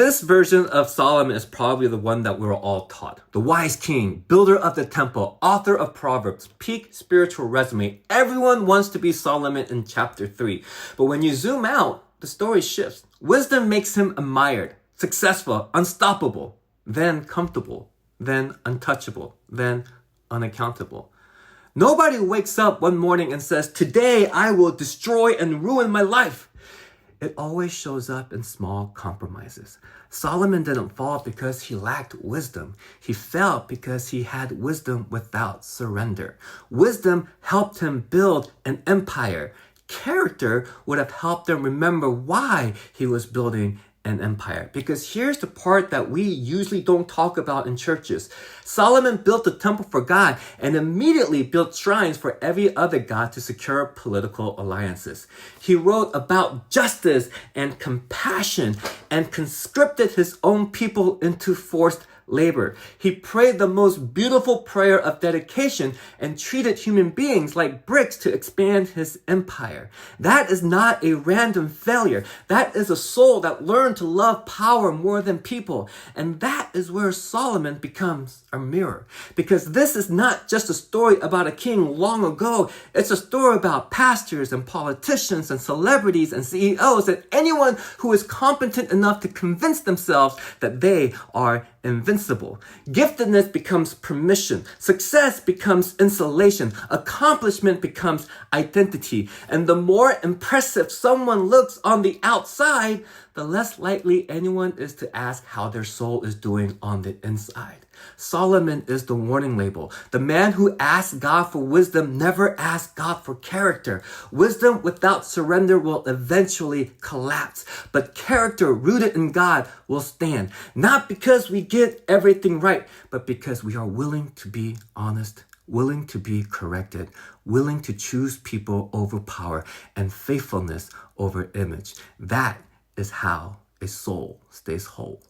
This version of Solomon is probably the one that we're all taught. The wise king, builder of the temple, author of Proverbs, peak spiritual resume. Everyone wants to be Solomon in chapter 3. But when you zoom out, the story shifts. Wisdom makes him admired, successful, unstoppable, then comfortable, then untouchable, then unaccountable. Nobody wakes up one morning and says, "Today I will destroy and ruin my life." It always shows up in small compromises. Solomon didn't fall because he lacked wisdom. He fell because he had wisdom without surrender. Wisdom helped him build an empire. Character would have helped him remember why he was building an empire. Because here's the part that we usually don't talk about in churches. Solomon built the temple for God and immediately built shrines for every other god to secure political alliances. He wrote about justice and compassion and conscripted his own people into forced labor. He prayed the most beautiful prayer of dedication and treated human beings like bricks to expand his empire. That is not a random failure. That is a soul that learned to love power more than people. And that is where Solomon becomes a mirror. Because this is not just a story about a king long ago. It's a story about pastors and politicians and celebrities and CEOs and anyone who is competent enough to convince themselves that they are invincible. Giftedness becomes permission. Success becomes insulation. Accomplishment becomes identity. And the more impressive someone looks on the outside, the less likely anyone is to ask how their soul is doing on the inside. Solomon is the warning label. The man who asks God for wisdom never asks God for character. Wisdom without surrender will eventually collapse, but character rooted in God will stand. Not because we get everything right, but because we are willing to be honest, willing to be corrected, willing to choose people over power, and faithfulness over image. That is how a soul stays whole.